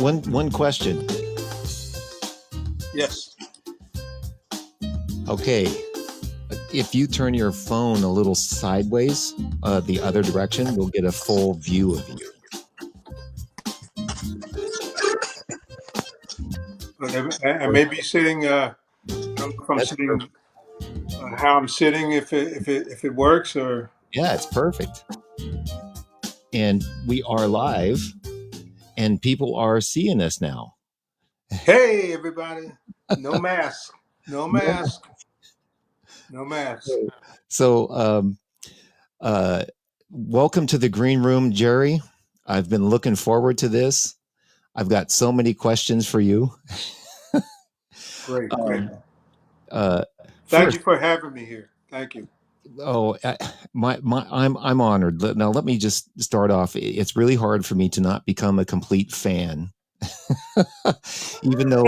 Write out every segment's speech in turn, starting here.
one question. Yes. Okay, if you turn your phone a little sideways, the other direction, we'll get a full view of you. I may be sitting. I don't know if I'm That's sitting. perfect. How I'm sitting, if it works, or Yeah, it's perfect. And we are live, and people are seeing us now. hey, everybody, no mask, no No. mask, no mask. So, uh, welcome to the green room, Gerry. I've been looking forward to this. I've got so many questions for you. Great, great. Um, uh, Thank First, you for having me here. Thank you. oh, I'm honored. Now, let me just start off. It's really hard for me to not become a complete fan, even though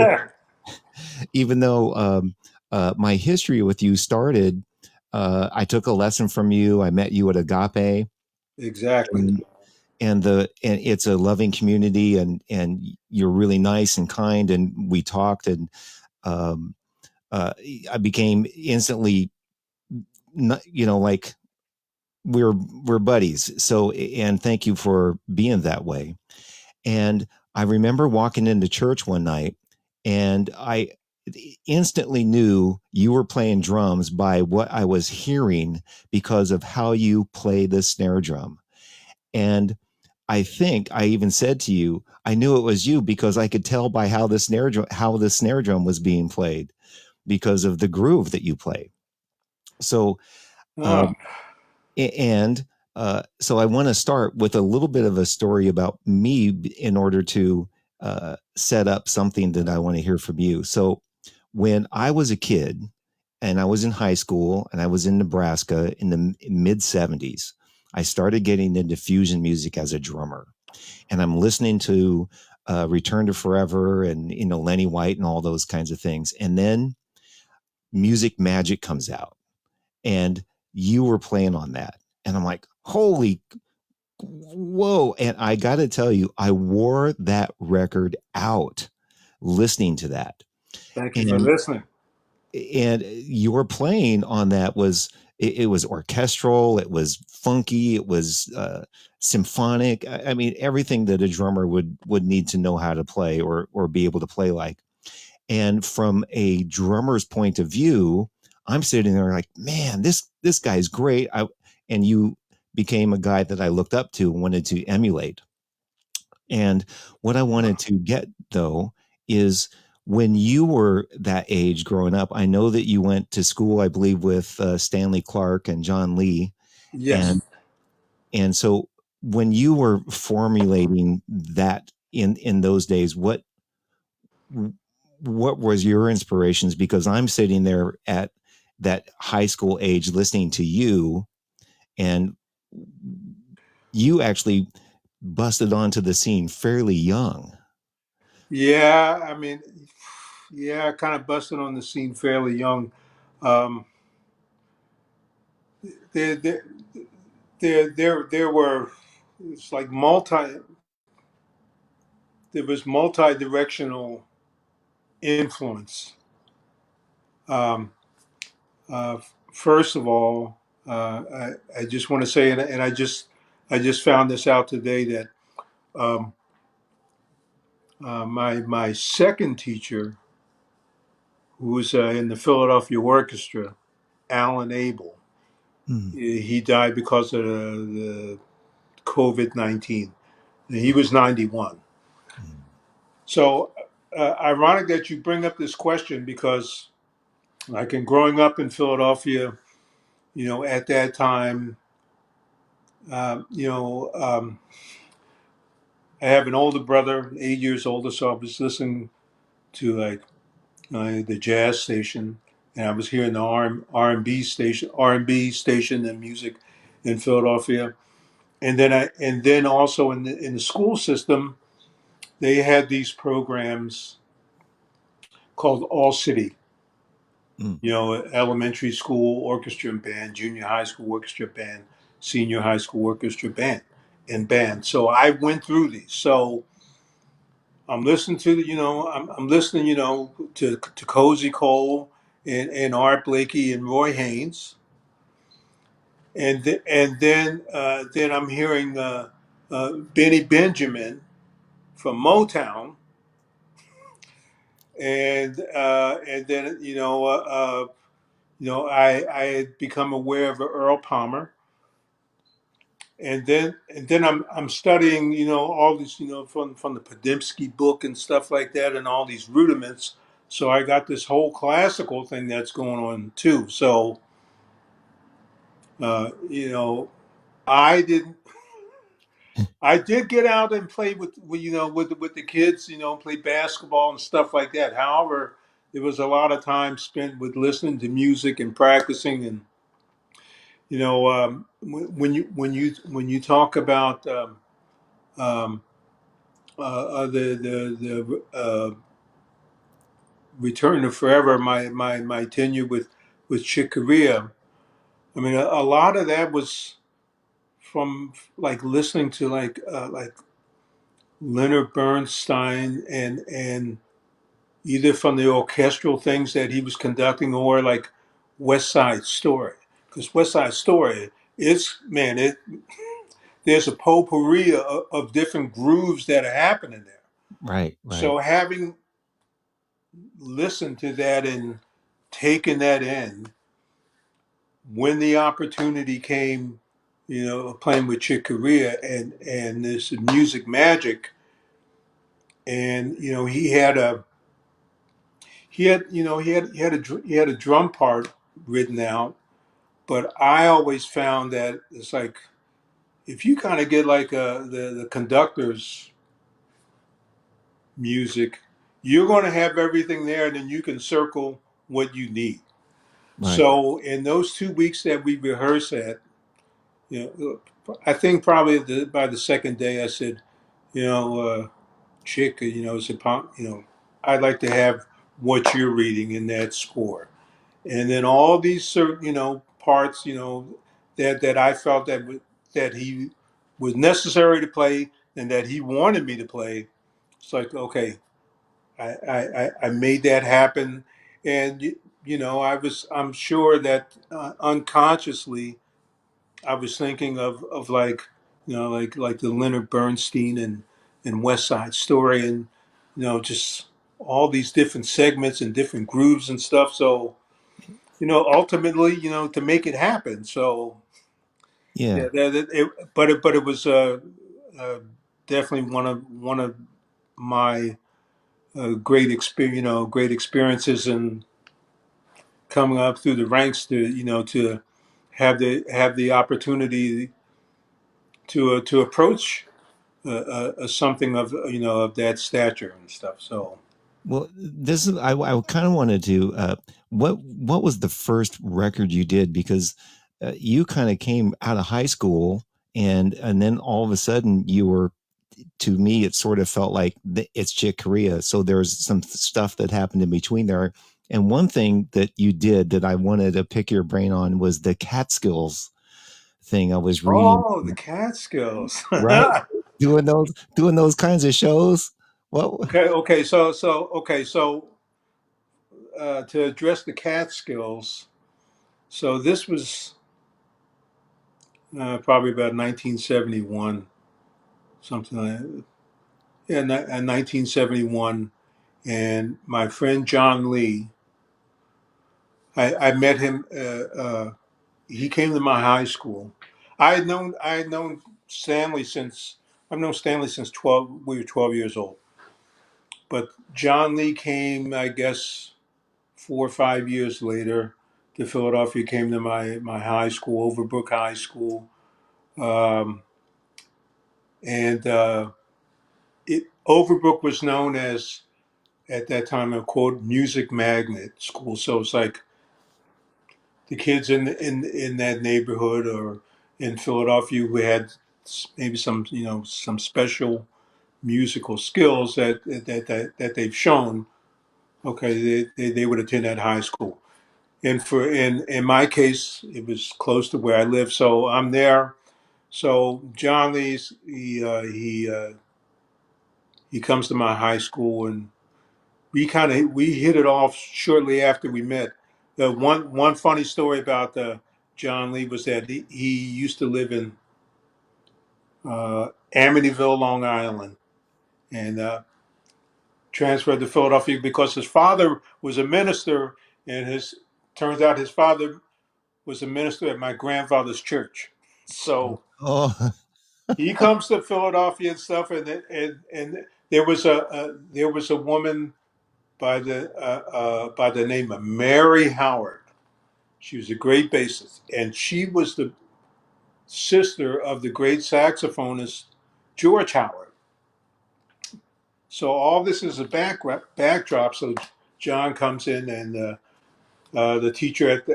my history with you started. I took a lesson from you. I met you at Agape, Exactly. and and it's a loving community, and you're really nice and kind, and we talked, and um, I became instantly, like we're buddies. So, and thank you for being that way. And I remember walking into church one night, and I instantly knew you were playing drums by what I was hearing because of how you play the snare drum. And I think I even said to you, I knew it was you because I could tell by how the snare drum was being played because of the groove that you play. So, Oh, um, and so I want to start with a little bit of a story about me in order to set up something that I want to hear from you. So when I was a kid and I was in high school and I was in Nebraska in the mid 70s, I started getting into fusion music as a drummer. And I'm listening to Return to Forever and, Lenny White and all those kinds of things. And then Music Magic comes out, and you were playing on that. And I'm like, holy, whoa. And I got to tell you, I wore that record out listening to that. thank you for And listening. your playing on that was it was orchestral, it was funky, it was symphonic. I mean, everything that a drummer would need to know how to play or be able to play like. And from a drummer's point of view, I'm sitting there like, man, this guy's great. And you became a guy that I looked up to and wanted to emulate. And what I wanted to get though is when you were that age growing up, I know that you went to school, I believe, with Stanley Clark and John Lee, Yes. and so when you were formulating that in those days, what was your inspirations? Because I'm sitting there at that high school age listening to you, and you actually busted onto the scene fairly young. Yeah. I mean, yeah. I kind of busted on the scene fairly young. Um, there, there, there were. It's like multi. There was multi-directional influence. Um, uh, First of all, I just want to say, and I just found this out today that um, my second teacher, who was in the Philadelphia Orchestra, Alan Abel, Mm. he died because of the COVID-19. He was 91. Mm. So ironic that you bring up this question because, like, in growing up in Philadelphia, at that time, I have an older brother, 8 years older, so I was listening to like the jazz station, and I was hearing the R and B station, and music in Philadelphia, and then also in the school system, they had these programs called All City. Mm. Elementary school orchestra and band, junior high school orchestra band, senior high school orchestra band, and band. So I went through these. So I'm listening to the, I'm listening, to Cozy Cole and Art Blakey and Roy Haynes, and then I'm hearing Benny Benjamin from Motown, and then I had become aware of Earl Palmer, and then I'm studying all this from the Podimsky book and stuff like that, and all these rudiments. So I got this whole classical thing that's going on too. So uh, you know I didn't. I did get out and play with the kids, play basketball and stuff like that. However, there was a lot of time spent with listening to music and practicing, and when you talk about um, the Return to Forever, my tenure with Chick Corea. I mean, a lot of that was from like listening to like Leonard Bernstein and either from the orchestral things that he was conducting or like West Side Story. Because West Side Story, it's man, there's a potpourri of different grooves that are happening there. Right, right, So having listened to that and taken that in, when the opportunity came, playing with Chick Corea and this music magic, and he had a drum part written out, but I always found that it's like if you kind of get like the conductor's music, you're going to have everything there, and then you can circle what you need. right. So in those 2 weeks that we rehearsed at, I think probably by the second day, I said, Chick, I'd like to have what you're reading in that score, and then all these certain, parts, that I felt that he was necessary to play and that he wanted me to play. It's like, okay, I made that happen, and I'm sure that unconsciously I was thinking of like like the Leonard Bernstein and West Side Story, and just all these different segments and different grooves and stuff. So ultimately, to make it happen. So Yeah. yeah, but it was uh, definitely one of my great experiences and coming up through the ranks to have the opportunity to approach something of that stature and stuff. So Well, this is I kind of wanted to what was the first record you did because you kind of came out of high school and then all of a sudden you were to me it sort of felt like it's Chick Corea. So there's some stuff that happened in between there. And one thing that you did that I wanted to pick your brain on was the Catskills thing I was reading, oh, the Catskills. right? Doing those kinds of shows. Well, Okay, to address the Catskills, so this was probably about 1971, something like that. Yeah, 1971. And my friend John Lee, I met him. He came to my high school. I had known Stanley since I've known Stanley since 12. We were 12 years old. But John Lee came, I guess, 4 or 5 years later to Philadelphia. Came to my high school, Overbrook High School, um, and Overbrook was known as at that time a quote music magnet school. So it's like the kids in that neighborhood or in Philadelphia who had maybe some special musical skills that they've shown. Okay, they would attend that high school. And in my case, it was close to where I live, so I'm there. So John Lee's he comes to my high school, and we hit it off shortly after we met. The one funny story about John Lee was that he used to live in Amityville, Long Island, and transferred to Philadelphia because his father was a minister, and his turns out his father was a minister at my grandfather's church. So Oh, he comes to Philadelphia and stuff, and there was a woman by the name of Mary Howard. She was a great bassist, and she was the sister of the great saxophonist George Howard. So all this is a backdrop. So John comes in, and the teacher at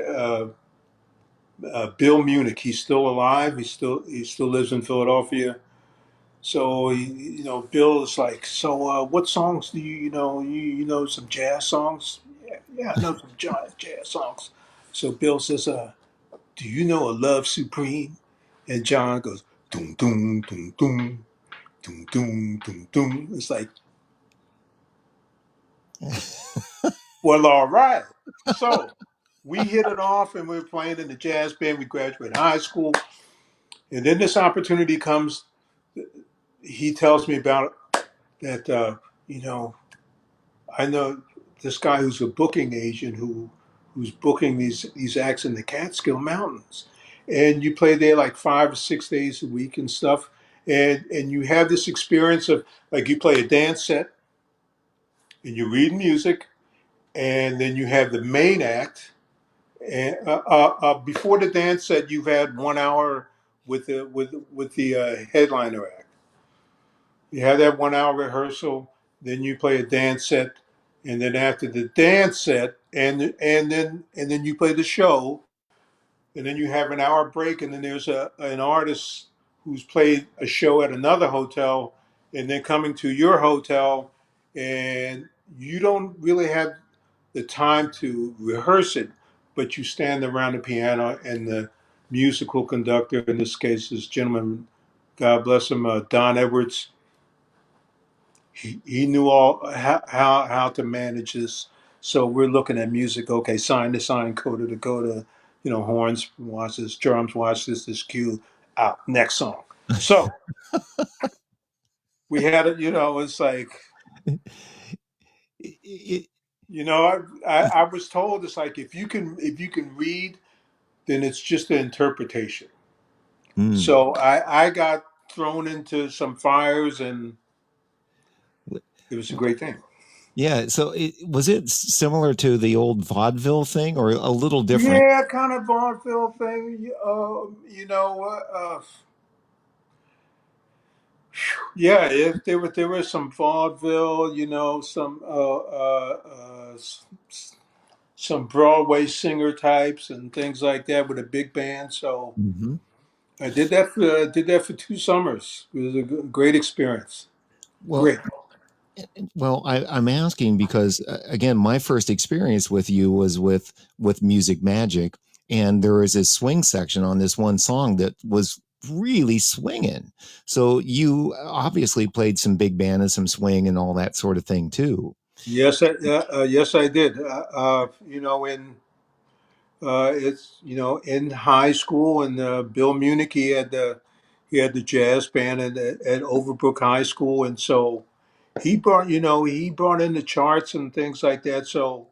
Bill Munich. He's still alive. He still lives in Philadelphia. So Bill is like, so what songs do you know some jazz songs? Yeah, I know some jazz songs. So Bill says, do you know a Love Supreme? And John goes, doom doom doom doom doom doom doom doom. It's like, well, all right. So we hit it off, and we were playing in the jazz band. We graduated high school, and then this opportunity comes. He tells me about that. You know, I know this guy who's a booking agent who's booking these acts in the Catskill Mountains, and you play there like 5 or 6 days a week and stuff, and you have this experience of like you play a dance set and you read music, and then you have the main act. And before the dance set, you've had 1 hour with the headliner act. You have that 1 hour rehearsal, then you play a dance set, and then after the dance set, and then you play the show, and then you have an hour break, and then there's an artist who's played a show at another hotel, and then coming to your hotel, and you don't really have the time to rehearse it, but you stand around the piano, and the musical conductor, in this case, this gentleman, God bless him, Don Edwards, he knew all how to manage this. So we're looking at music. Okay, sign to sign, coda to coda. Horns, watch this, drums, watch this cue. Out, next song. So we had it. It's like it, I was told it's like if you can read, then it's just an interpretation. mm. So I got thrown into some fires, and it was a great thing. Yeah. So was it similar to the old vaudeville thing, or a little different? Yeah, kind of vaudeville thing. Yeah, if there was some vaudeville, some Broadway singer types and things like that with a big band. So Hmm. I did that for 2 summers. It was a great experience. Well, Great. I'm asking because again, my first experience with you was with Music Magic, and there was a swing section on this one song that was really swinging. So you obviously played some big band and some swing and all that sort of thing too. Yes, I did. In it's in high school, and Bill Munich he had the jazz band at Overbrook High School, and so he brought in the charts and things like that. So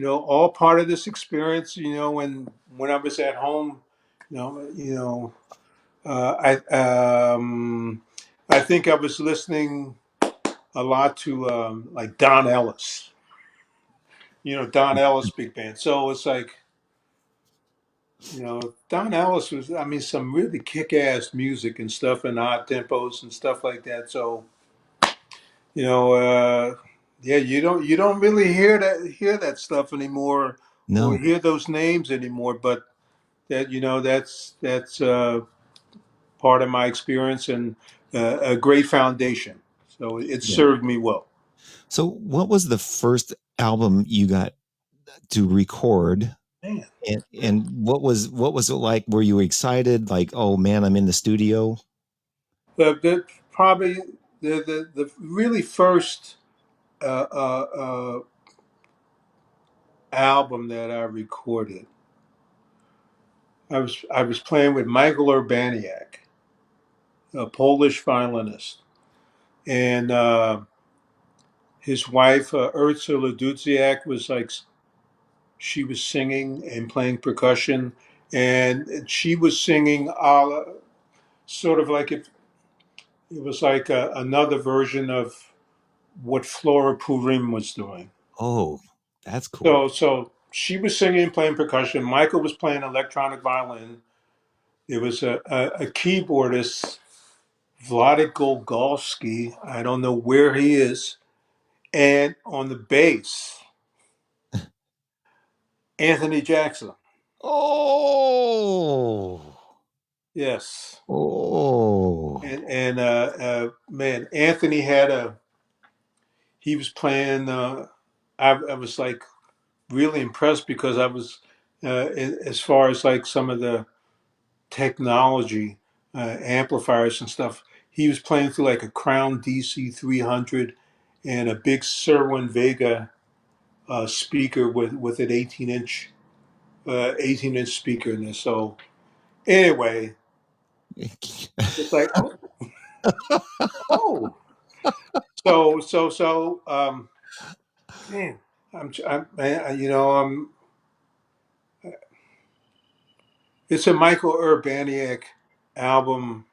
all part of this experience. When I was at home, you know you know I think I was listening a lot to like Don Ellis. Don Ellis big band. So it's like Don Ellis was, I mean, some really kick-ass music and stuff and odd tempos and stuff like that. So, you know, uh, yeah, you don't really hear that stuff anymore or No. hear those names anymore. But that's part of my experience and a great foundation. So it Yeah. served me well. So what was the first album you got to record? Man, And what was it like? Were you excited? Like, oh man, I'm in the studio? probably the really first uh, uh, uh, album that I recorded, I was playing with Michael Urbaniak, a Polish violinist, and his wife Ursula Dudziak was like she was singing and playing percussion, and she was singing sort of like it was like another version of what Flora Purim was doing. Oh, that's cool. So she was singing and playing percussion. Michael was playing electronic violin. There was a keyboardist, Vladek Golgolsky. I don't know where he is. And on the bass, Anthony Jackson. Oh, Yes. oh, And man, Anthony he was playing. I was like really impressed because I was, as far as like some of the technology, amplifiers and stuff. He was playing through like a Crown DC 300 and a big Serwin Vega speaker with an 18-inch speaker in there. So anyway, it's like oh, so man, man, it's a Michael Urbaniak album.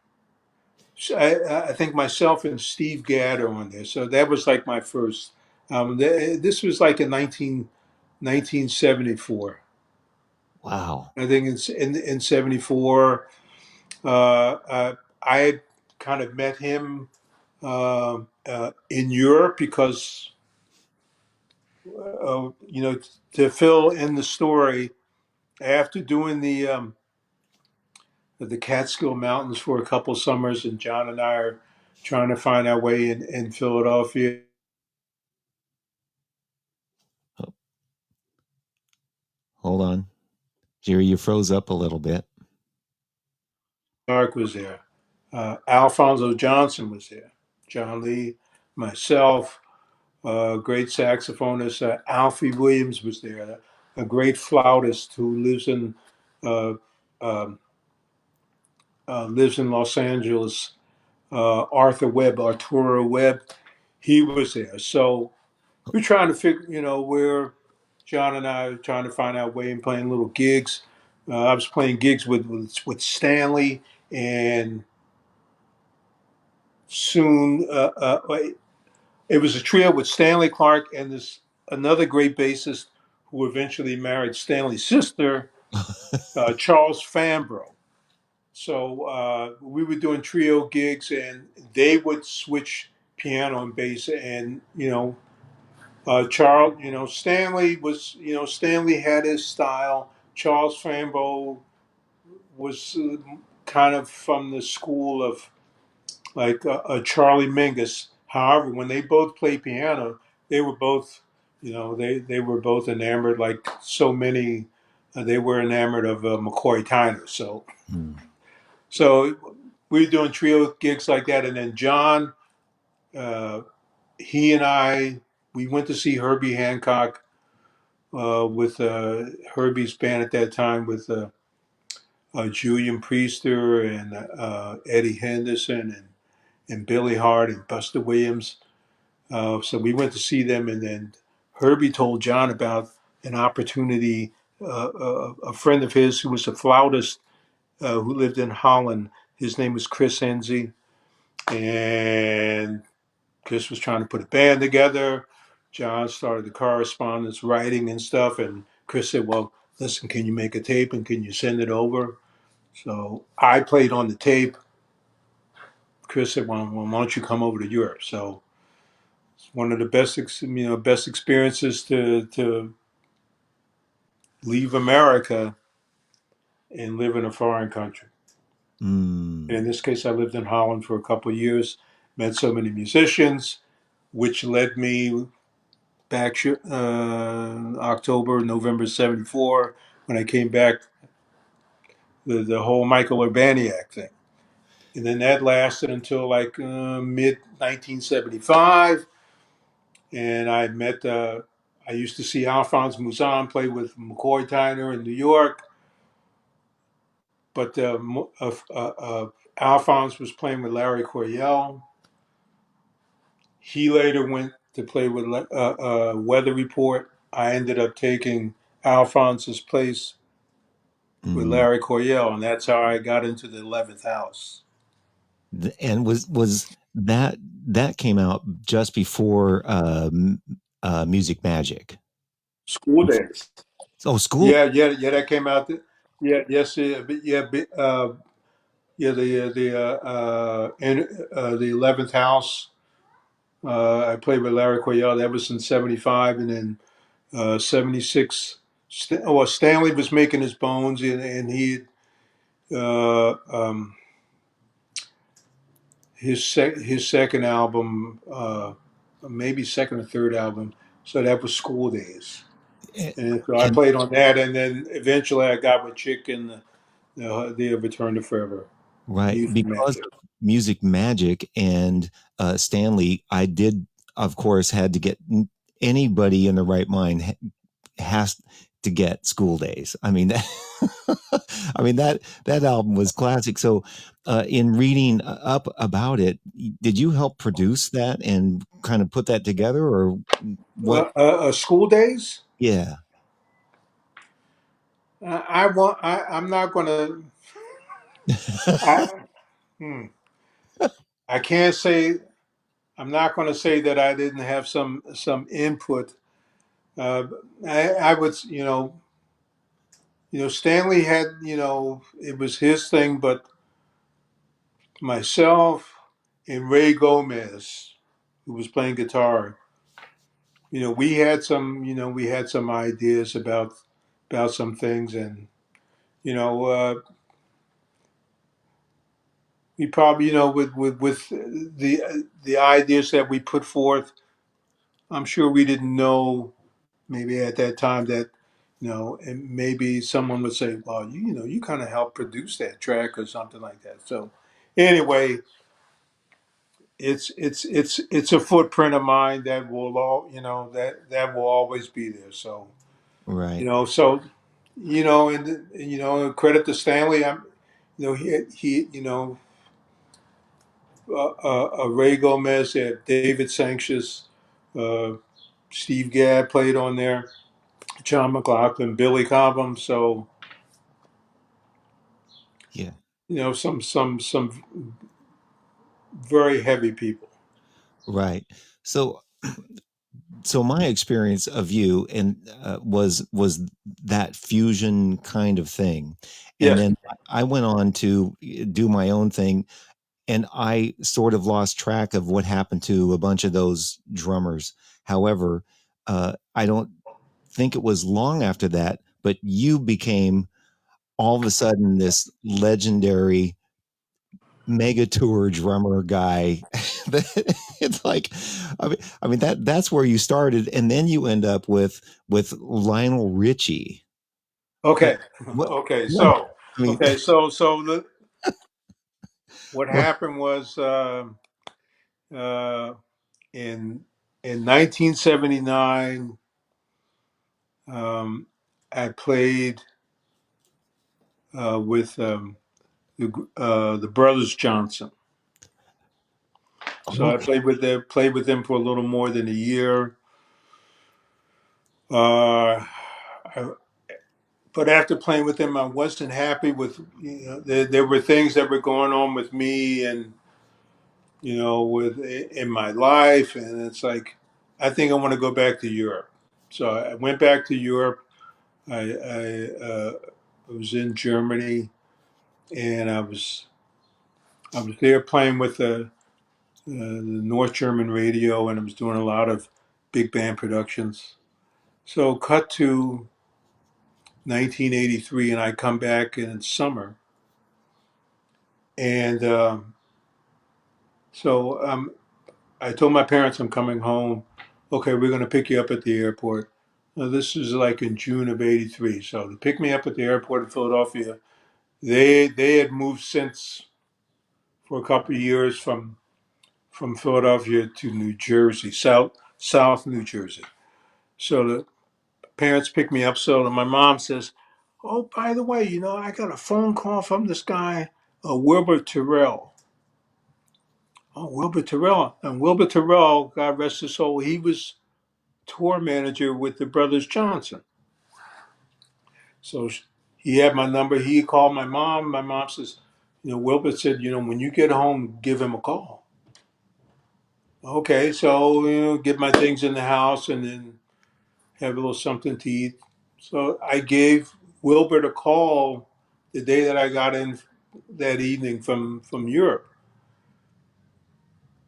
I think myself and Steve Gadd are on there. So that was like my first. This was like in 1974. wow. I think in 74, I had kind of met him in Europe because, to fill in the story, after doing the Catskill Mountains for a couple summers, and John and I are trying to find our way in Philadelphia. Oh, hold on, Jerry, you froze up a little bit. Mark was there. Alfonso Johnson was there. John Lee, myself, great saxophonist. Alfie Williams was there. A great flautist who uh, um, lives in Los Angeles. Arturo Webb, he was there. So we're trying to figure, where John and I are trying to find our way and playing little gigs. I was playing gigs with Stanley, and soon it was a trio with Stanley Clark and this another great bassist who eventually married Stanley's sister, Charles Fambro. So we were doing trio gigs, and they would switch piano and bass, and Charles, Stanley had his style. Charles Fambro was kind of from the school of like Charlie Mingus. However, when they both played piano, they were both, they were both enamored, like so many. They were enamored of McCoy Tyner. Hmm. So we were doing trio gigs like that, and then John, uh, he and I, we went to see Herbie Hancock with Herbie's band at that time with Julian Priester and Eddie Henderson and Billy Hart and Buster Williams. So we went to see them, and then Herbie told John about an opportunity. A friend of his who was a flautist who lived in Holland. His name was Chris Enzi, and Chris was trying to put a band together. John started the correspondence, writing and stuff, and Chris said, "Well, listen, can you make a tape and can you send it over?" So I played on the tape. Chris said, "Well, why don't you come over to Europe?" So it's one of the best experiences to leave America and live in a foreign country. And Mm. in this case, I lived in Holland for a couple of years, met so many musicians, which led me back October, November 74, when I came back, the whole Michael Urbaniak thing. and then that lasted until like mid 1975. And I met. I used to see Alphonse Mouzon play with McCoy Tyner in New York, but Alphonse was playing with Larry Coryell. He later went to play with Weather Report. I ended up taking Alphonse's place with Mm. Larry Coryell, and that's how I got into the 11th house. And was that that came out just before Music Magic? School days. Oh, school. Yeah, yeah, yeah. That came out. Yeah, yes, yeah, yeah, yeah. The 11th house. I played with Larry Coryell. That was in '75, and then '76. Well, Stanley was making his bones, and he uh, um, his second album, maybe second or third album. So that was School Days, and so I And played on that, and then eventually I got with Chick in the Return to Forever, right, Music because Magic. of Music Magic and Stanley, I did, of course, had to get anybody in the right mind has to get School Days. I mean, I mean that album was classic. So, in reading up about it, did you help produce that and kind of put that together, or what? School Days. Yeah. I want. I'm not going to. I hmm, I can't say. I'm not going to say that I didn't have some input. Uh, I would. Stanley had. It was his thing, but myself and Ray Gomez, who was playing guitar, we had some ideas about some things, and you know, we probably, with the ideas that we put forth, I'm sure we didn't know maybe at that time that, and maybe someone would say, well, you kind of helped produce that track or something like that. So anyway, it's a footprint of mine that will all, that will always be there. So, Right. so, and credit to Stanley. He Ray Gomez, David Sanchez, uh, Steve Gadd played on there, John McLaughlin, Billy Cobham. So Yeah. some very heavy people. Right. So, so my experience of you and was that fusion kind of thing, and Yes. then I went on to do my own thing, and I sort of lost track of what happened to a bunch of those drummers. However, I don't think it was long after that, but you became all of a sudden this legendary mega tour drummer guy. It's like, I mean that's where you started, and then you end up with Lionel Richie. Uh, Okay. what? Okay. What? I mean, What what? happened was uh, in 1979, um, I played with the brothers Johnson. So I Okay. played with them for a little more than a year. Uh, I, but after playing with them, I wasn't happy with, there were things that were going on with me and, with in my life. And it's like, I think I want to go back to Europe. So I went back to Europe. I was in Germany, and I was there playing with the North German radio, and I was doing a lot of big band productions. So cut to 1983, and I come back in summer, and so I told my parents I'm coming home. Okay, we're going to pick you up at the airport. Now, this is like in June of '83. So they picked me up at the airport in Philadelphia. They had moved since for a couple of years from Philadelphia to New Jersey, South New Jersey. So the parents picked me up. So my mom says, "Oh, by the way, I got a phone call from this guy, Wilbur Terrell." Oh, Wilbur Terrell. And Wilbur Terrell, God rest his soul, he was tour manager with the Brothers Johnson. So he had my number. He called my mom. My mom says, Wilbur said, when you get home, give him a call. Okay, so, get my things in the house and then have a little something to eat. So I gave Wilbert a call the day that I got in that evening from Europe.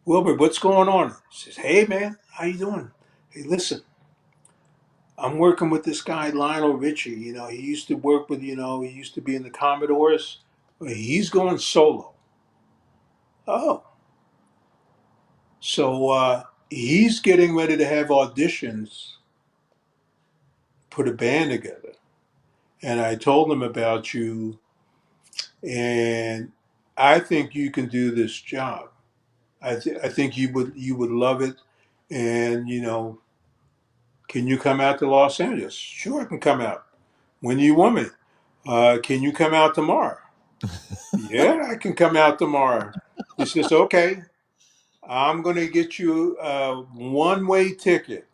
Wilbert, what's going on? He says, hey man, how you doing? Hey, listen, I'm working with this guy Lionel Richie. He used to work with, he used to be in the Commodores. He's going solo. Oh, so he's getting ready to have auditions, put a band together. And I told him about you, and I think you can do this job. I think you would love it. And can you come out to Los Angeles? Sure, I can come out. When do you want me? Can you come out tomorrow? Yeah, I can come out tomorrow. He says, okay, I'm going to get you a one-way ticket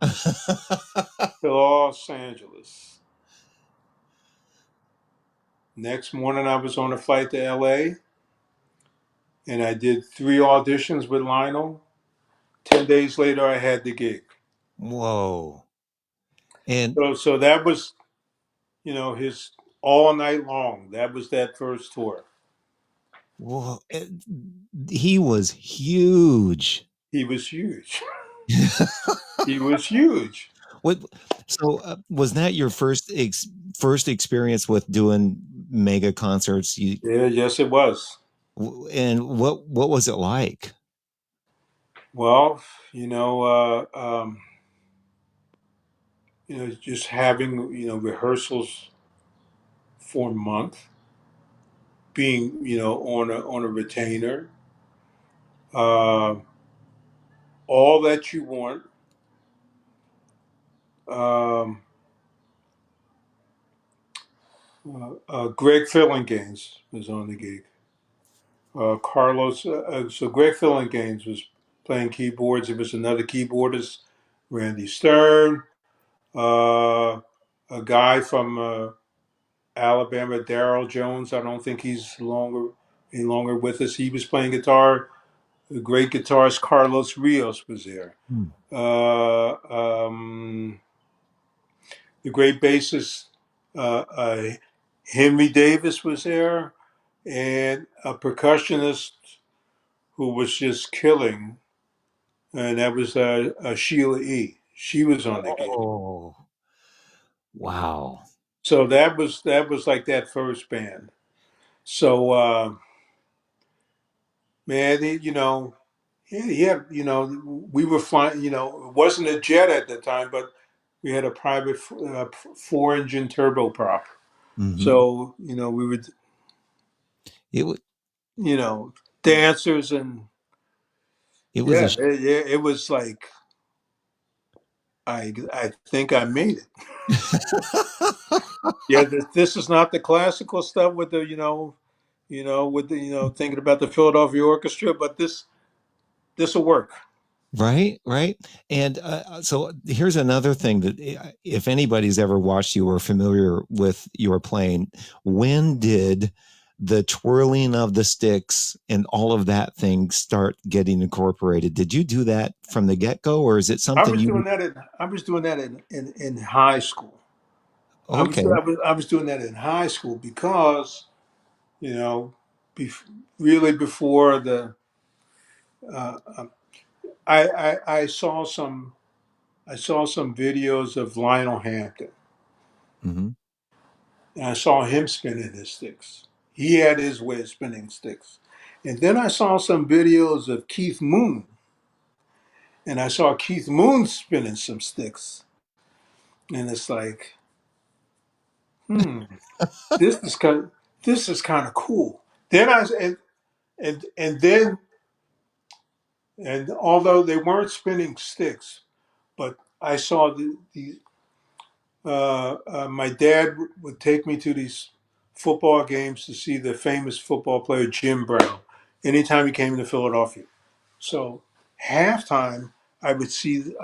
to Los Angeles. Next morning, I was on a flight to LA and I did 3 auditions with Lionel. 10 days later, I had the gig. Whoa. And So that was, his all night long. That was that first tour. whoa, he was huge. He was huge. He was huge. What? So was that your first experience with doing mega concerts? Yeah, yes, it was. And what was it like? Well, just having rehearsals for a month, being on a retainer, uh, all that you want. Um, Greg Fillinganes was on the gig. Carlos, so Greg Fillinganes was playing keyboards. There was another keyboardist, Randy Stern, uh, a guy from Alabama, Daryl Jones. I don't think he's any longer with us. He was playing guitar. The great guitarist Carlos Rios was there. Hmm. Uh, um, the great bassist Henry Davis was there, and a percussionist who was just killing, and that was Sheila E. She was on the gig. Oh, wow. So that was like that first band. So man, he had, we were flying. It wasn't a jet at the time, but we had a private 4-engine turboprop. Hmm. So we would, It wa- you know, dancers and it was yeah, it was like I think I made it. Yeah, this is not the classical stuff with the with the thinking about the Philadelphia Orchestra, but this will work. Right, right. And so here's another thing that if anybody's ever watched you or familiar with your playing, when did the twirling of the sticks and all of that thing start getting incorporated? Did you do that from the get-go, or is it I something was you doing that in high school. I was, okay. I was I was doing that in high school because you know, bef- really before the I saw some videos of Lionel Hampton, Hmm. and I saw him spinning his sticks. He had his way of spinning sticks, and then I saw some videos of Keith Moon, and I saw Keith Moon spinning some sticks, and it's like, hmm, this is kind of cool. Then and then and although they weren't spinning sticks, but I saw the my dad would take me to these football games to see the famous football player Jim Brown anytime he came to Philadelphia. So halftime, I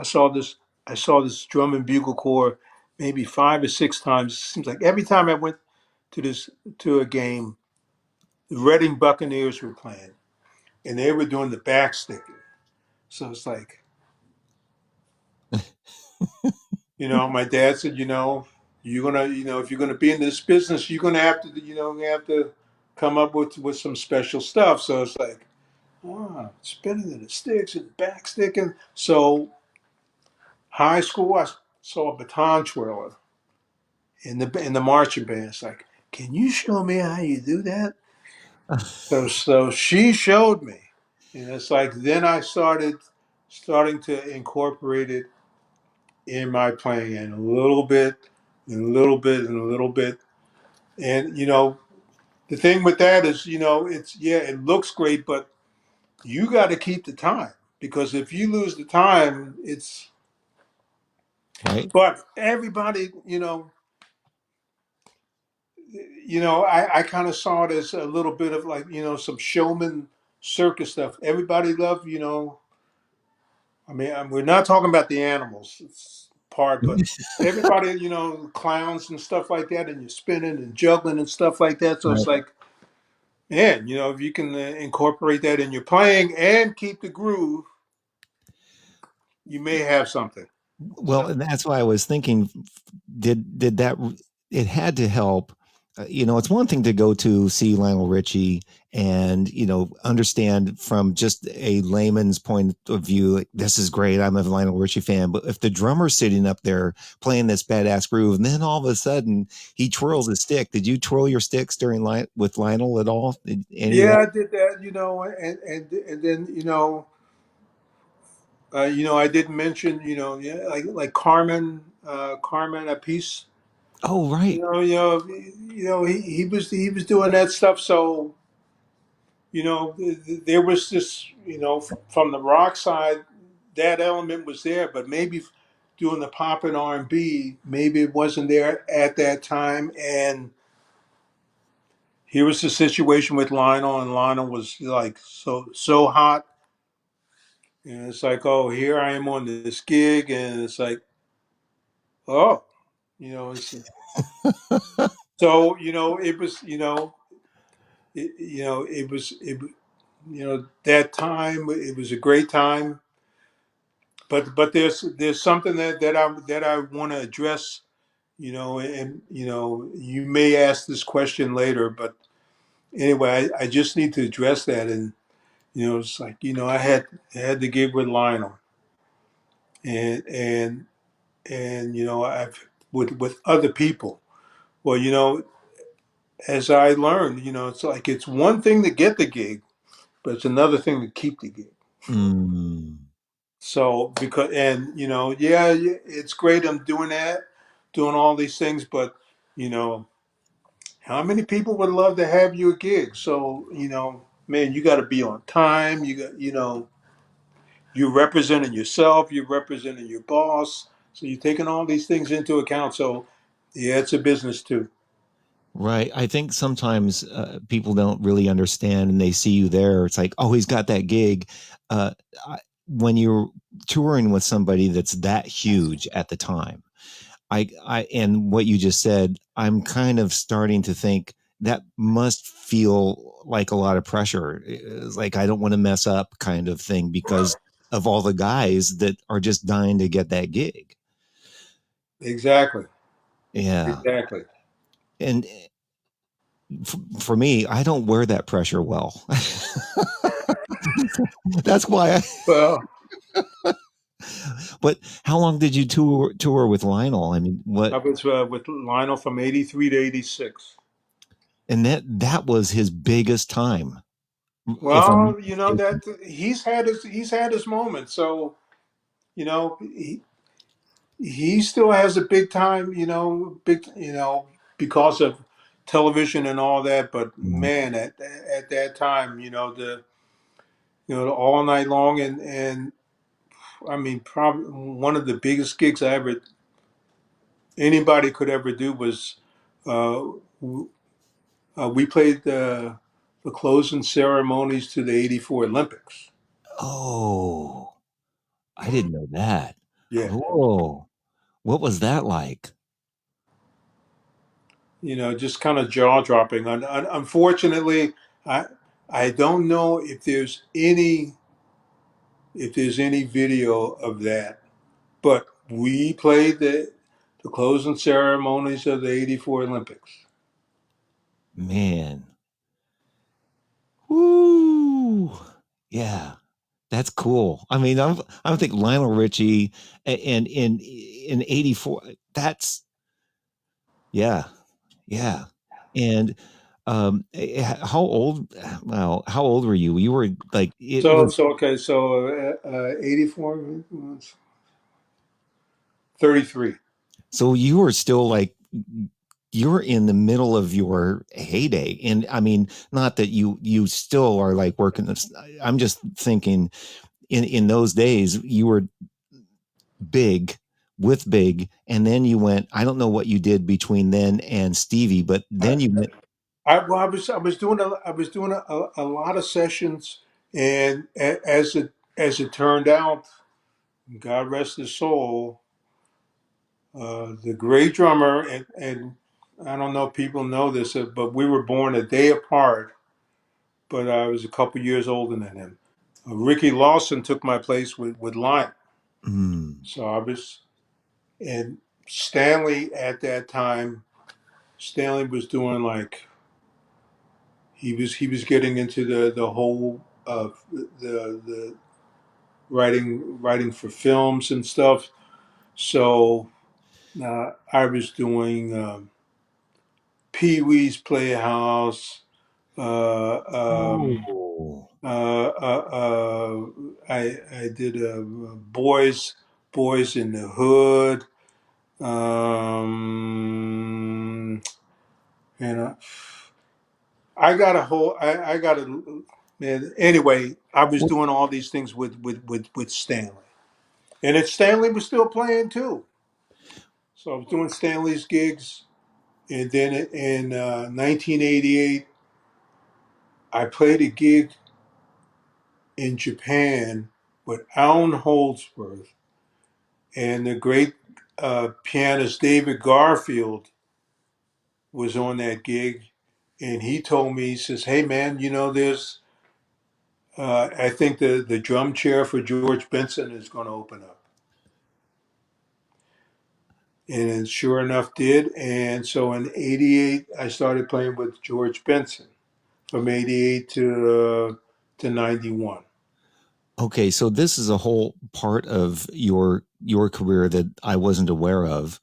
saw this drum and bugle corps maybe 5 or 6 times. It seems like every time I went to this to a game, the Reading Buccaneers were playing, and they were doing the backsticking. So it's like, my dad said, you're gonna, if you're gonna be in this business, you're gonna have to, you have to come up with some special stuff. So it's like, spinning in the sticks and back sticking. So high school, I saw a baton twirler in the marching band. It's like, can you show me how you do that? So she showed me, and it's like then I starting to incorporate it in my playing, and a little bit, and a little bit, and a little bit. And the thing with that is, it's yeah, it looks great, but you got to keep the time because if you lose the time, it's. Right. But everybody, I kind of saw it as a little bit of like, some showman circus stuff. Everybody loved, I mean, we're not talking about the animals part, but everybody, clowns and stuff like that, and you're spinning and juggling and stuff like that. So it's Right. like, man, if you can incorporate that in your playing and keep the groove, you may have something. Well, and that's why I was thinking, did that? It had to help. It's one thing to go to see Lionel Richie and understand from just a layman's point of view, like, this is great. I'm a Lionel Richie fan. But if the drummer's sitting up there playing this badass groove, and then all of a sudden he twirls a stick, did you twirl your sticks with Lionel at all? Did any of Yeah, that? I did that, and then I didn't mention, yeah, like Carmen a piece. Oh, You right. know, you know, he was doing that stuff. So there was this, from the rock side, that element was there, but maybe doing the pop and R&B, maybe it wasn't there at that time. And here was the situation with Lionel, and Lionel was like so hot, and it's like, oh, here I am on this gig, and it's like, oh, it's so it was it was that time it was a great time, but there's something that I want to address, and you may ask this question later, but anyway, I just need to address that. And it's like, I had to gig with Lionel, and I've with other people. Well, as I learned, it's like it's one thing to get the gig, but it's another thing to keep the gig. Mm, So because and yeah, it's great. I'm doing that, doing all these things, but you know, how many people would love to have you a gig? So man, you got to be on time. You're representing yourself. You're representing your boss. So you're taking all these things into account. So yeah, it's a business too. right. I think sometimes people don't really understand and they see you there. It's like, oh, he's got that gig. Uh, when you're touring with somebody that's that huge at the time, and what you just said, I'm kind of starting to think that must feel like a lot of pressure. It's like, I don't want to mess up kind of thing because of all the guys that are just dying to get that gig. Exactly. Yeah. Exactly. And for me, I don't wear that pressure well. That's why. Well, But how long did you tour with Lionel? I mean, I what? was with Lionel from '83 to '86. And that was his biggest time, if I'm not Well, mistaken. that he's had his moment. So he still has a big time. Big because of television and all that, but Mhm. man, at that time, the all night long, and I mean, probably one of the biggest gigs I ever anybody could ever do was uh, we played the closing ceremonies to the '84 Olympics. Oh, I didn't know that. Yeah, Oh, what was that like? just kind of jaw dropping. Unfortunately, I I don't know if there's any video of that, but we played the closing ceremonies of the '84 Olympics. Man. Woo. Yeah, that's cool. I mean, I'm thinking Lionel Richie and in '84. That's yeah, yeah. And how old? Well, how old were you? You were like it So was. so okay, so '84, 33. So you were still like you were in the middle of your heyday, and I mean, not that you still are like working this. I'm just thinking in those days you were big with big, and then you went. I don't know what you did between then and Stevie, but I, then you went. well, I was doing a lot of sessions, and as it turned out, God rest his soul, the great drummer, and I don't know if people know this, but we were born a day apart, but I was a couple years older than him. Ricky Lawson took my place with Lion. Mm, So I was, and Stanley at that time, Stanley was doing like, he was getting into the whole of the writing for films and stuff. So I was doing Pee Wee's Playhouse. Um, oh, I did Boys in the Hood. And I got a man. Anyway, I was well, doing all these things with Stanley, and if Stanley was still playing too. So I was doing Stanley's gigs, and then in 1988, I played a gig in Japan with Alan Holdsworth and the great pianist David Garfield was on that gig, and he told me, he says, "Hey man, there's I think the drum chair for George Benson is going to open up." And it sure enough did. And so in '88, I started playing with George Benson from '88 to '91. okay. So this is a whole part of your career that I wasn't aware of.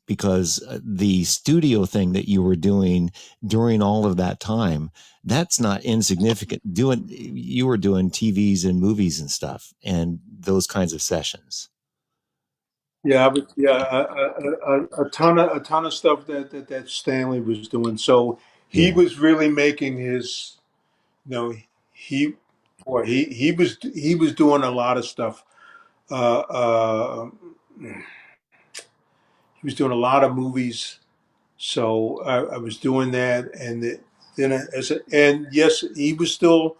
Because the studio thing that you were doing during all of that time, that's not insignificant. Doing You were doing TVs and movies and stuff and those kinds of sessions. Yeah, but yeah, a ton of stuff that Stanley was doing. So he Yeah. was really making his, you know, he, boy, he was doing a lot of stuff. He was doing a lot of movies. So I was doing that, and then and yes, he was still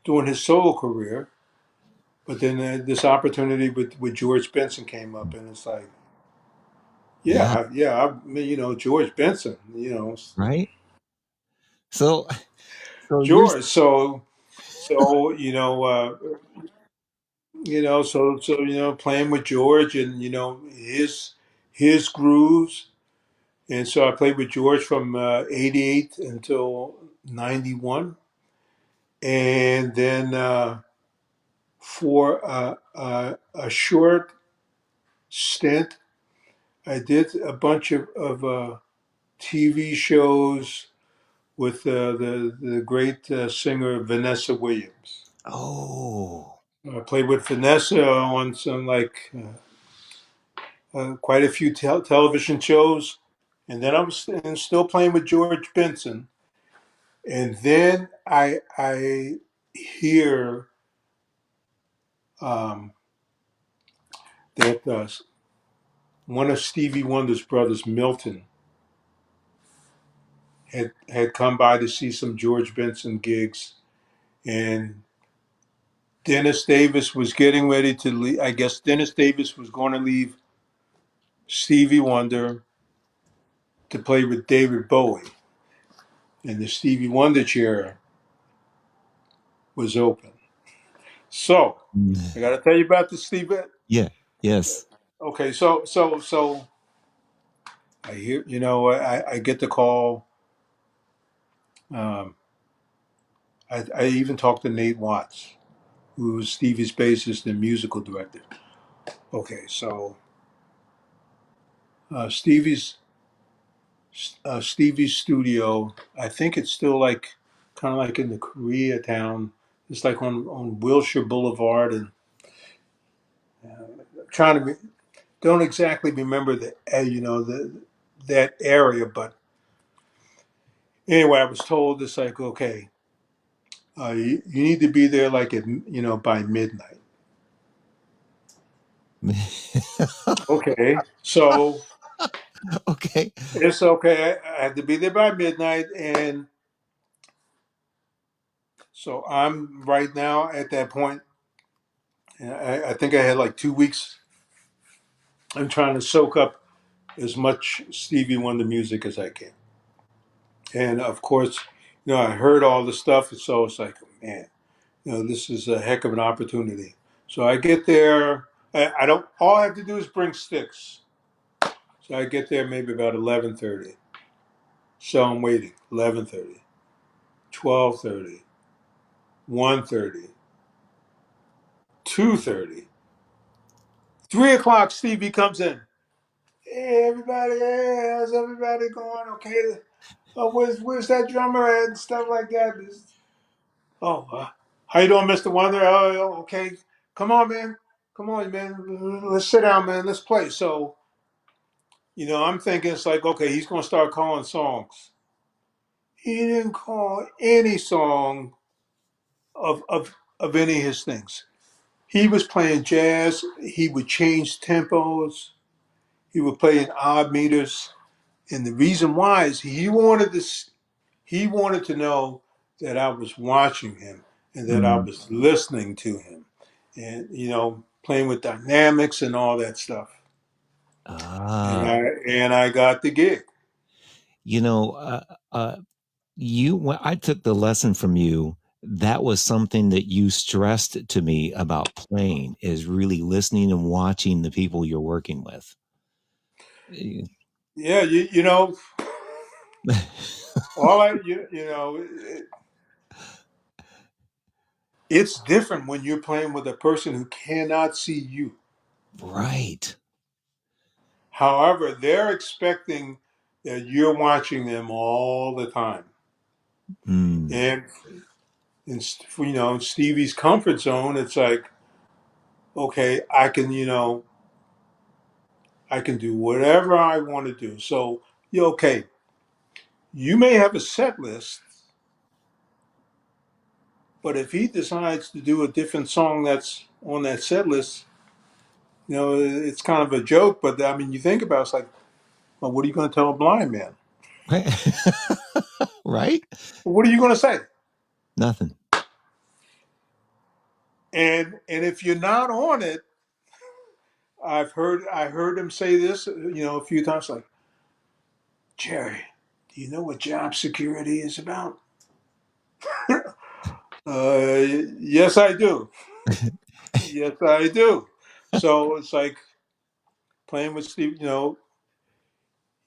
doing his solo career. But then this opportunity with George Benson came up, and it's like, Yeah. yeah, I mean, George Benson, Right. So so you're George. So playing with George, and his grooves, and so I played with George from '88 until '91, and then for a short stint, I did a bunch of TV shows with the great singer Vanessa Williams. oh I played with Vanessa on some, like quite a few television shows, and then I was still playing with George Benson, and then I hear um, that one of Stevie Wonder's brothers, Milton, had come by to see some George Benson gigs, and Dennis Davis was getting ready to leave. I guess Dennis Davis was going to leave Stevie Wonder to play with David Bowie, and the Stevie Wonder chair was open. So I got to tell you about the Stevie. Yeah. Yes. Okay, so I hear, I get the call. Um, I even talked to Nate Watts, who was Stevie's bassist and musical director. Okay, so uh, Stevie's Stevie's studio. I think it's still like kind of like in the Koreatown. It's like on Wilshire Boulevard, and trying to don't exactly remember the the that area, but anyway, I was told it's like okay, you need to be there like at by midnight. Okay, so Okay. it's okay. I had to be there by midnight, and so I'm right now at that point. And I think I had like 2 weeks. I'm trying to soak up as much Stevie Wonder music as I can, and of course, I heard all the stuff, so it's like, man, this is a heck of an opportunity. So I get there. I don't. All I have to do is bring sticks. So I get there maybe about 11:30. So I'm waiting. 11:30, 12:30, 1:30, 2:30, 3 o'clock. Stevie comes in. Hey everybody, hey, how's everybody going? Okay, where's that drummer at and stuff like that. Oh, how you doing, Mr. Wonder? Oh, okay. Come on, man. Come on, man. Let's sit down, man. Let's play. So, I'm thinking it's like, okay, he's going to start calling songs. He didn't call any song of any of his things. He was playing jazz. He would change tempos. He would play in odd meters. And the reason why is he wanted to know that I was watching him and that I Mm. was listening to him and, playing with dynamics and all that stuff. And Ah, I got the gig. you know, uh, you when I took the lesson from you, that was something that you stressed to me about playing is really listening and watching the people you're working with. Eh, Yeah, all I, it's different when you're playing with a person who cannot see you. right. However, they're expecting that you're watching them all the time. Mm. And in Stevie's comfort zone, it's like, okay, I can do whatever I want to do. So, okay, you may have a set list, but if he decides to do a different song that's on that set list, it's kind of a joke. But I mean, you think about it, it's like, well, what are you going to tell a blind man? Right? What are you going to say? Nothing. And if you're not on it, I heard him say this, a few times, like, Jerry, do you know what job security is about? Yes, I do. Yes, I do. So it's like playing with Steve.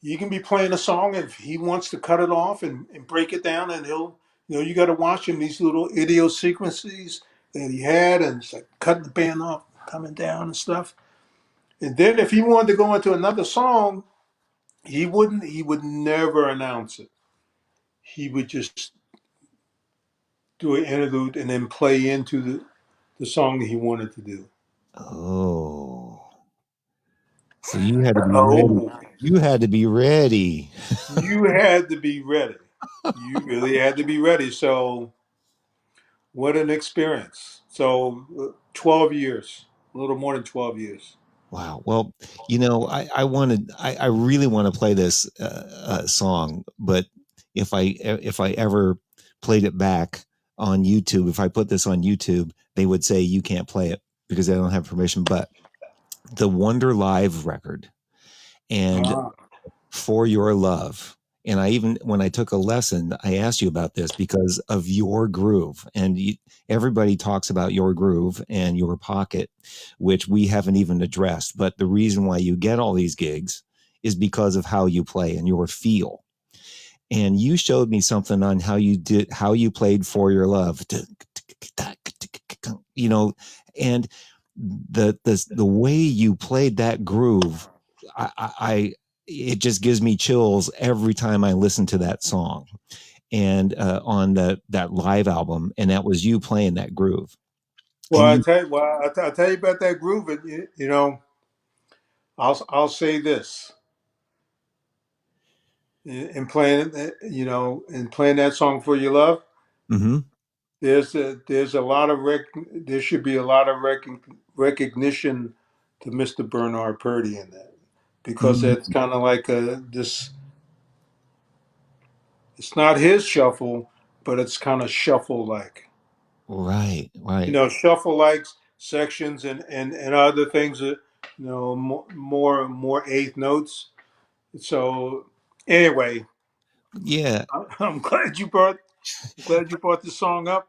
You can be playing a song, and if he wants to cut it off and break it down, and you got to watch him these little idiosyncrasies that he had, and it's like cutting the band off, coming down and stuff. And then if he wanted to go into another song, he wouldn't. He would never announce it. He would just do an interlude and then play into the song that he wanted to do. Oh. So you had to be Oh, ready. You had to be ready. You had to be ready. You really had to be ready. So, what an experience. So, 12 years, a little more than 12 years. Wow. Well, I really want to play this song, but if I ever played it back on YouTube, if I put this on YouTube, they would say you can't play it because I don't have permission. But the Wonder Live record and Ah. For Your Love. And I even, when I took a lesson, I asked you about this because of your groove. And everybody talks about your groove and your pocket, which we haven't even addressed. But the reason why you get all these gigs is because of how you play and your feel. And you showed me something on how you played For Your Love, you know, and the way you played that groove, I it just gives me chills every time I listen to that song. And on that live album, and that was you playing that groove. Well, And you, I'll tell you about that groove. And, I'll say this in playing, in playing that song for your love. mm-hmm, There's a lot of there should be a lot of recognition to Mr. Bernard Purdy in that because mm, it's kind of like this. It's not his shuffle, but it's kind of shuffle like. right, right, Shuffle like sections and other things that more eighth notes. So anyway, yeah. I'm glad you brought this song up.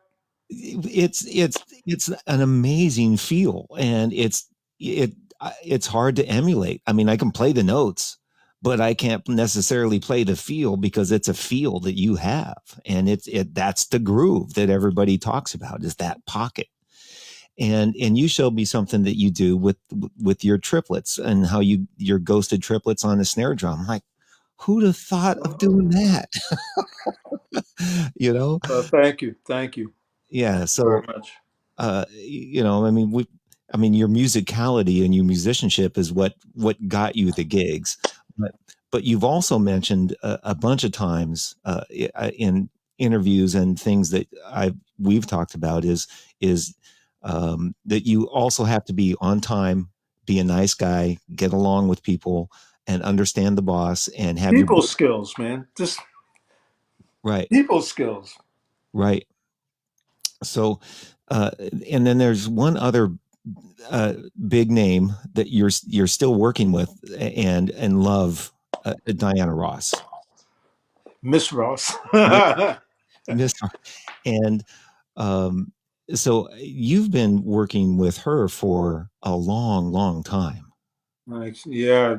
It's an amazing feel, and it's hard to emulate. I mean, I can play the notes, but I can't necessarily play the feel because it's a feel that you have, and that's the groove that everybody talks about, is that pocket. And you showed me something that you do with your triplets and how your ghosted triplets on a snare drum. I'm like, who'd have thought of doing that? you know? Thank you Yeah. very So much. I mean, I mean, your musicality and your musicianship is what got you the gigs, but you've also mentioned a bunch of times in interviews and things that we've talked about is that you also have to be on time, be a nice guy, get along with people, and understand the boss, and have your People skills, man. Just right, people skills. right. So, uh, and then there's one other uh, big name that you're still working with and love, Diana Ross, Miss Ross. Miss, Like, Miss and um, so you've been working with her for a long, long time. yeah,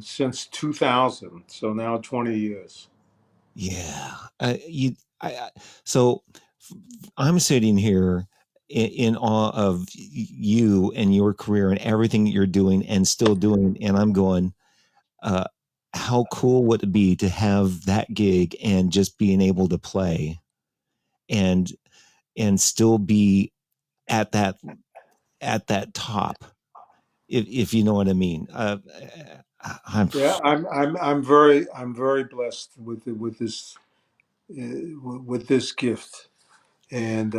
since 2000. So now 20 years. Yeah, so I'm sitting here in awe of you and your career and everything that you're doing and still doing, and I'm going, uh, how cool would it be to have that gig and just being able to play and still be at that top, if you know what I mean. I'm Yeah, I'm very blessed with this with this gift, and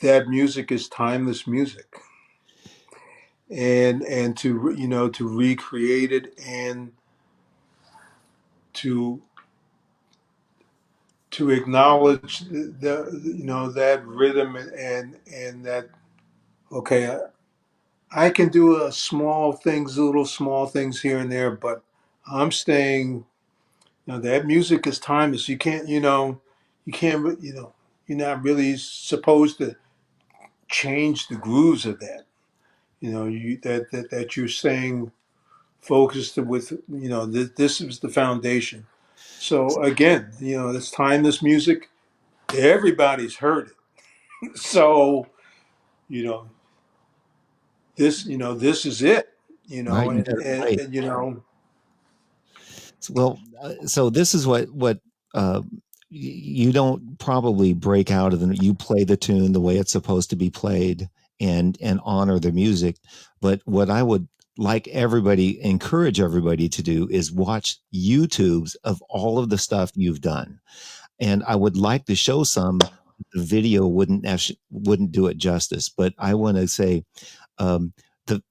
that music is timeless music, and to recreate it and to acknowledge that rhythm and that okay, I can do a small things, little small things here and there, but I'm staying. That music is timeless. You can't, you're not really supposed to change the grooves of that. That you're staying focused with. This is the foundation. So again, this timeless music. Everybody's heard it. So you know this is it. right. You better play. And Well, so this is what uh, you don't probably break out of the. You play the tune the way it's supposed to be played, and honor the music. But what I would like everybody, encourage everybody to do is watch YouTubes of all of the stuff you've done. And I would like to show some. The video wouldn't do it justice, but I want to say um, the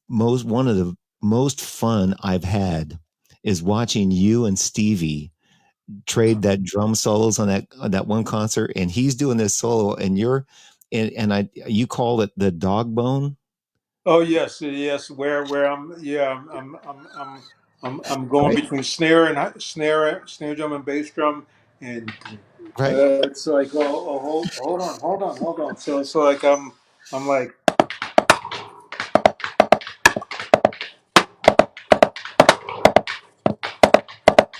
most one of the most fun I've had is watching you and Stevie trade that drum solos on that one concert, and he's doing this solo, and and I you call it the dog bone, Oh yes, yes. Where I'm, yeah, I'm going right? between snare drum and bass drum, and Right. it's like, hold on. So like I'm like,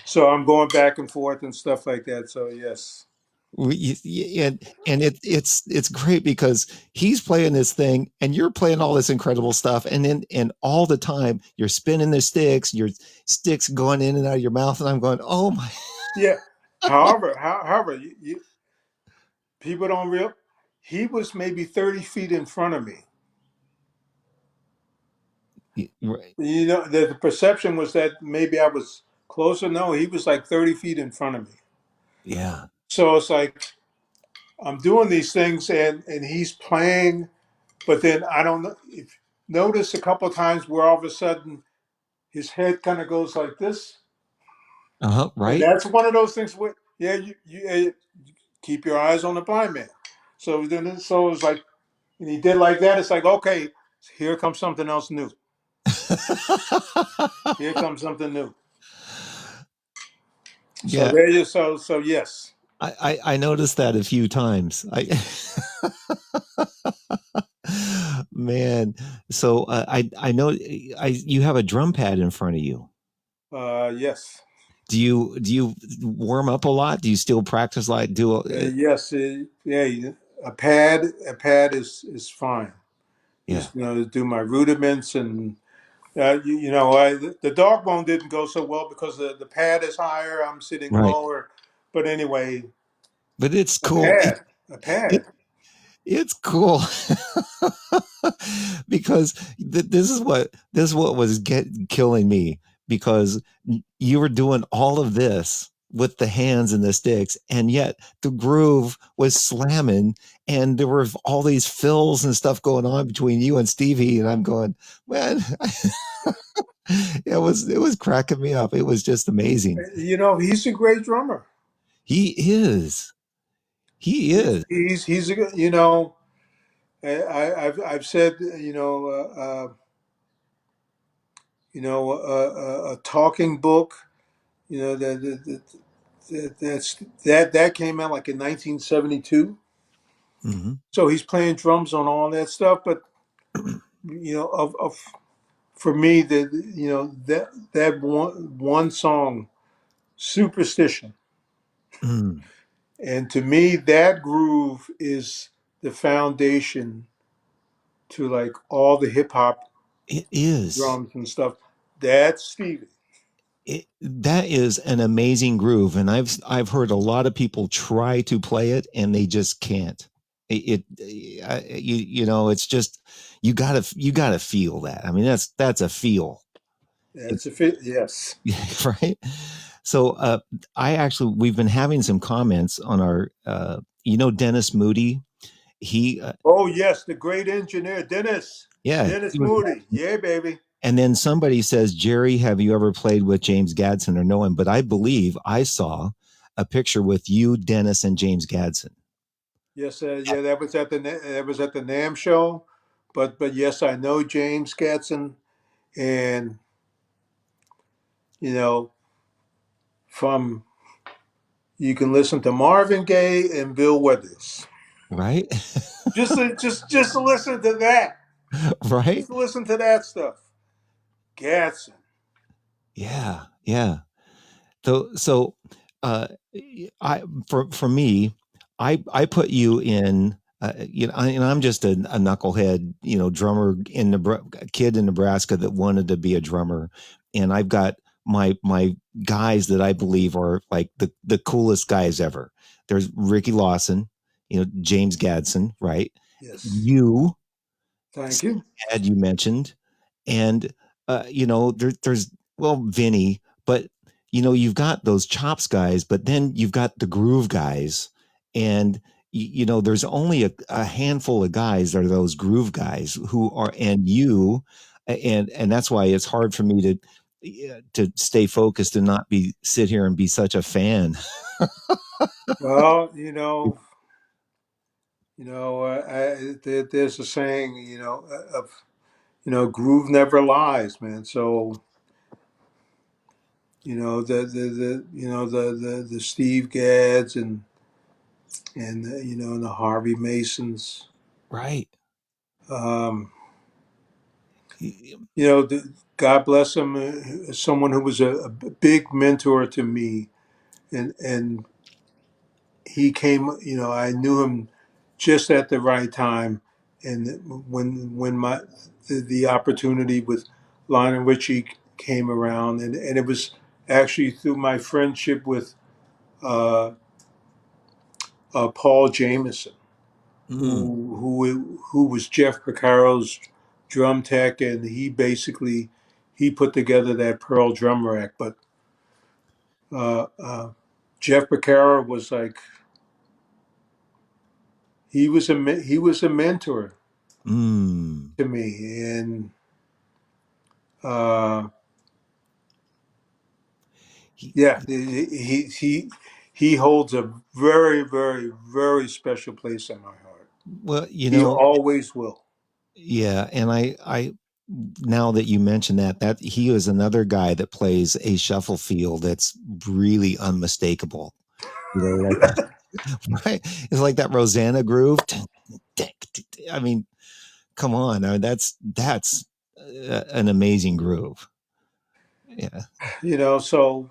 so I'm going back and forth and stuff like that. So yes, And it's great because he's playing this thing and you're playing all this incredible stuff, and then and all the time you're spinning the sticks, your sticks going in and out of your mouth, and I'm going, oh my. yeah. However, people don't real. He was maybe 30 feet in front of me. Right. You know, the perception was that maybe I was closer. No, he was like 30 feet in front of me. Yeah. So it's like I'm doing these things and he's playing, but then I don't know if notice a couple of times where all of a sudden his head kind of goes like this. Uh-huh. And Right. that's one of those things where, yeah, keep your eyes on the blind man. So then, so it's like, and he did like that. It's like, okay, here comes something else new. Here comes something new. So Yeah. there you, so yes. I noticed that a few times. I man. So I know I you have a drum pad in front of you. Yes. Do you warm up a lot? Do you still practice like do Yes. Yeah. A pad is fine. yeah. Just do my rudiments and the dog bone didn't go so well because the pad is higher. I'm sitting Right. lower, but anyway, But it's a cool. pad, a It, pad. it's cool because this is what was killing me, because you were doing all of this with the hands and the sticks, and yet the groove was slamming, and there were all these fills and stuff going on between you and Stevie, and I'm going, man, it was cracking me up. It was just amazing. He's a great drummer. He is. He is. He's a good. I've said a talking book. You know that came out like in 1972. Mhm. So he's playing drums on all that stuff. But of for me that one song, Superstition, Mm. and to me that groove is the foundation to like all the hip hop It is. drums and stuff. That's Stevie. That is an amazing groove, and I've heard a lot of people try to play it and they just can't. It's just you gotta feel that. I mean, that's a feel. That's It's a fit. Yes. right. So we've been having some comments on our Dennis Moody. He Oh yes, the great engineer Dennis yeah, Dennis he was. Moody. Yeah, baby. And then somebody says, Jerry, have you ever played with James Gadson or know him? But I believe I saw a picture with you, Dennis, and James Gadson. Yes, yeah, that was at the Nam show, but yes, I know James Gatson, and you know from you can listen to Marvin Gaye and Bill Withers. Right? Just to listen to that. Right? Just to listen to that stuff. Gatson. Yeah. Yeah. So uh, I for me, I put you in. And I'm just a knucklehead, drummer kid in Nebraska that wanted to be a drummer, and I've got my guys that I believe are like the coolest guys ever. There's Ricky Lawson, James Gadson, right? Yes. You. Thank you. Ed you mentioned, and there's well Vinny, but you've got those chops guys, but then you've got the groove guys, and there's only a handful of guys that are those groove guys who are, and that's why it's hard for me to stay focused and not be sit here and be such a fan. Well, there's a saying, of groove never lies, man. So the Steve Gads and the Harvey Masons. Right. Um, God bless him. Someone who was a big mentor to me, and he came. I knew him just at the right time, and when the opportunity with Lionel Richie came around, and it was actually through my friendship with uh, Paul Jameson, Mm, who was Jeff Porcaro's drum tech, and he put together that Pearl drum rack. But uh, uh, Jeff Porcaro was like he was a mentor mm. to me, and uh, He, yeah, he holds a very very very special place in my heart. well, He always will. yeah, and I now that you mention that he is another guy that plays a shuffle feel that's really unmistakable. Like right, it's like that Rosanna groove. I mean, come on, I mean, that's an amazing groove. Yeah. So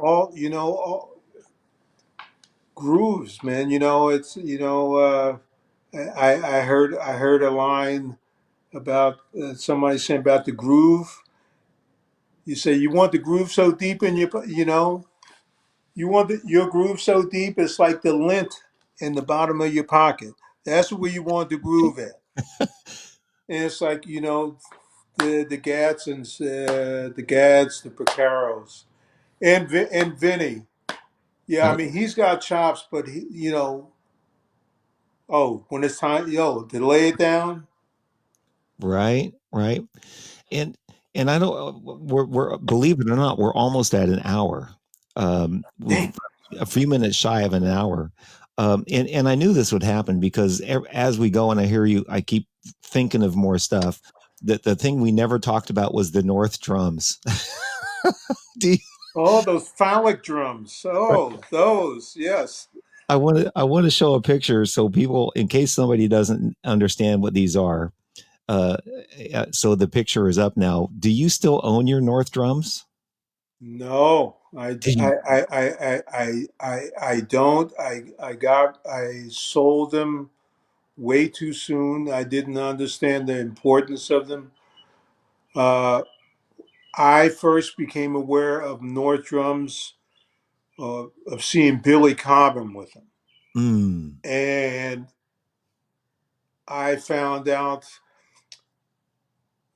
all grooves, man. It's I heard a line about somebody saying about the groove. You say you want the groove so deep in you want your groove so deep it's like the lint in the bottom of your pocket. That's where you want the groove at. And it's like the Gadsons, the Gads, the Picaros, and Vinny. Yeah, I Oh, mean he's got chops, but when it's time, to lay it down. right, right. And I don't we're believe it or not, we're almost at an hour. We've Damn. a few minutes shy of an hour. And I knew this would happen because as we go and I hear you, I keep thinking of more stuff. That the thing we never talked about was the North drums. Do you- Oh, those phallic drums. Oh, those. Yes. I want to show a picture so people, in case somebody doesn't understand what these are. Uh, so the picture is up now. Do you still own your North drums? No, Did you? I don't. I sold them way too soon. I didn't understand the importance of them. Uh, I first became aware of North drums of seeing Billy Cobham with them, Mm, and I found out,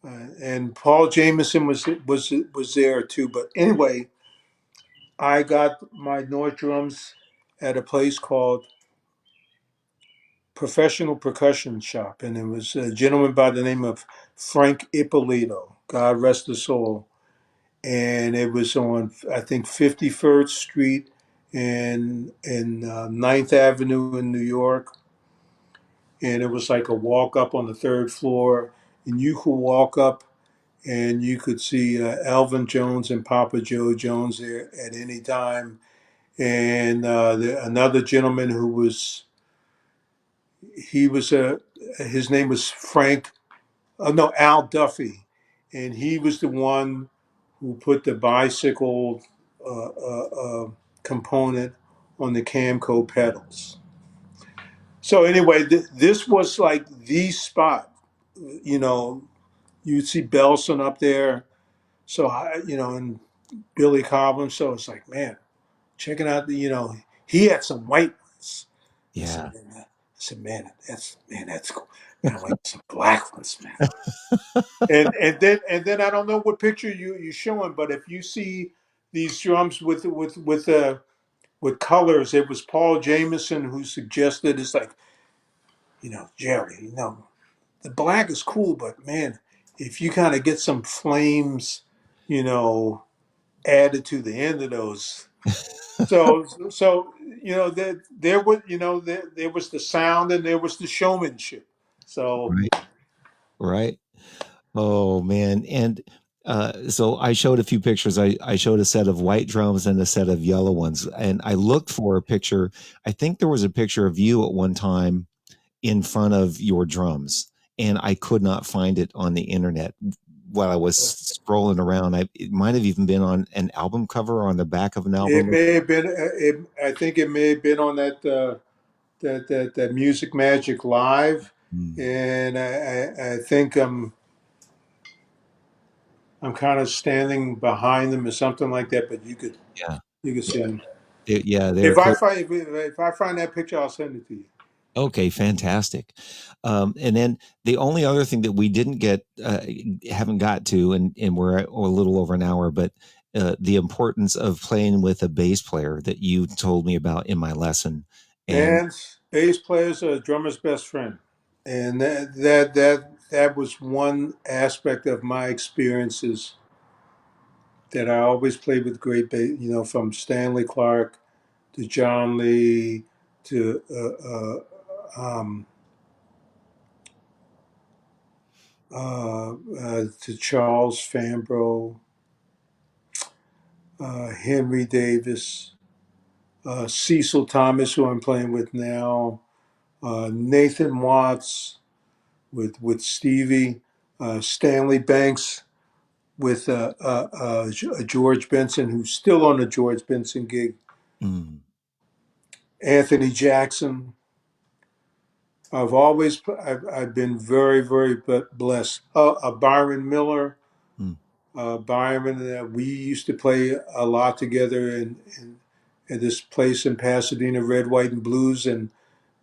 and Paul Jameson was there too. But anyway, I got my North drums at a place called Professional Percussion Shop, and it was a gentleman by the name of Frank Ippolito. God rest his soul. And it was on, I think, 51st Street and 9th Avenue in New York. And it was like a walk up on the third floor, and you could walk up and you could see Alvin Jones and Papa Joe Jones there at any time. And another gentleman who was he was a his name was Frank. No, Al Duffy, and he was the one who put the bicycle component on the Camco pedals. So anyway, this was like the spot. You know, you'd see Belson up there. So and Billy Cobham. So it's like, man, checking out he had some white ones. I said, yeah. man. said, that's cool. Man, I want some black ones, man. And then I don't know what picture you're showing, but if you see these drums with colors, it was Paul Jameson who suggested it's like, Jerry, the black is cool, but man, if you kind of get some flames, you know, added to the end of those. So there was there was the sound and there was the showmanship. So Right, right. Oh man. And so I showed a few pictures. I showed a set of white drums and a set of yellow ones. And I looked for a picture. I think there was a picture of you at one time in front of your drums, and I could not find it on the internet while I was scrolling around. It might have even been on an album cover or on the back of an it album. may have been. I think it may have been on that Music Magic Live, Mm, and I think I'm kind of standing behind them or something like that. But yeah. you could Yeah. see them. Yeah, they're If I clear. find if I find that picture, I'll send it to you. Okay, fantastic. And then the only other thing that we didn't get, haven't got to, and we're at a little over an hour, but the importance of playing with a bass player that you told me about in my lesson. And Man, bass players are a drummer's best friend, and that was one aspect of my experiences that I always played with great bass. From Stanley Clark to John Lee to to Charles Fambro, Henry Davis, Cecil Thomas, who I'm playing with now, Nathan Watts with Stevie, Stanley Banks with George Benson, who's still on the George Benson gig, mm, Anthony Jackson. I've been very, very blessed. Byron Miller, mm, Byron, we used to play a lot together in this place in Pasadena, Red, White, and Blues. And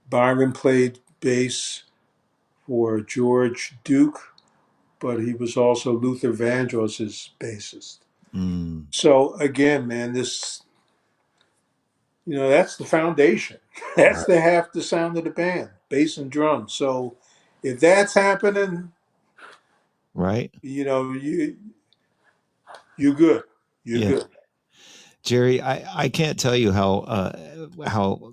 Byron played bass for George Duke, but he was also Luther Vandross's bassist. mm, So again, man, that's the foundation. That's right, the half the sound of the band, bass and drums. So if that's happening, right. you're good. You're Yeah. good. Jerry, I can't tell you how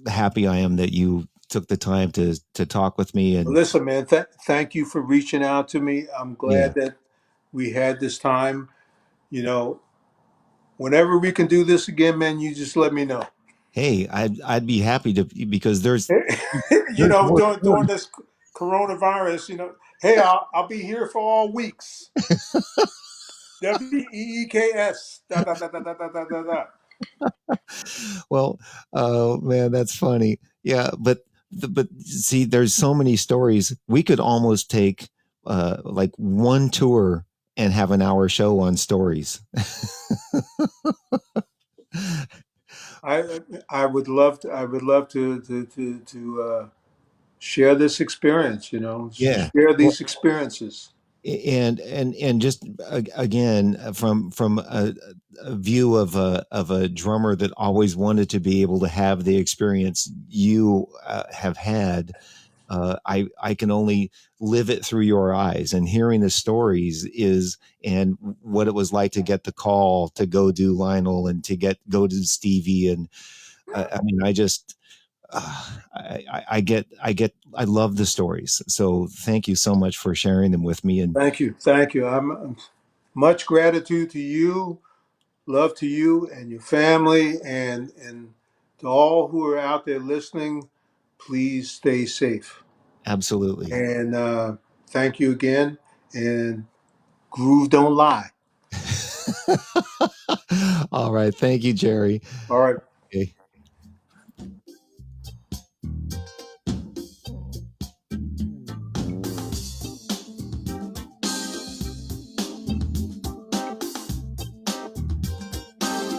happy I am that you took the time to talk with me. Well, And listen, man, thank you for reaching out to me. I'm yeah, glad that we had this time. You know, Whenever we can do this again, man, you just let me know. hey, I'd be happy to, because there's more During stories. this coronavirus, hey, I'll be here for all weeks. WEEKS. Da, da, da, da, da, da, da, da, da. Well, oh man, that's funny. Yeah, but see, there's so many stories. We could almost take like one tour and have an hour show on stories. I would love to. I would love to share this experience. Yeah. Share Well, these experiences. and just again, from a view of a drummer that always wanted to be able to have the experience you have had. I can only live it through your eyes, and hearing the stories is, and what it was like to get the call to go do Lionel and to go to Stevie. And I mean, I love the stories. So thank you so much for sharing them with me. And Thank you. I'm much gratitude to you. Love to you and your family, and to all who are out there listening. Please stay safe. absolutely. And thank you again. And groove don't lie. All right. Thank you, Jerry. All right. Okay.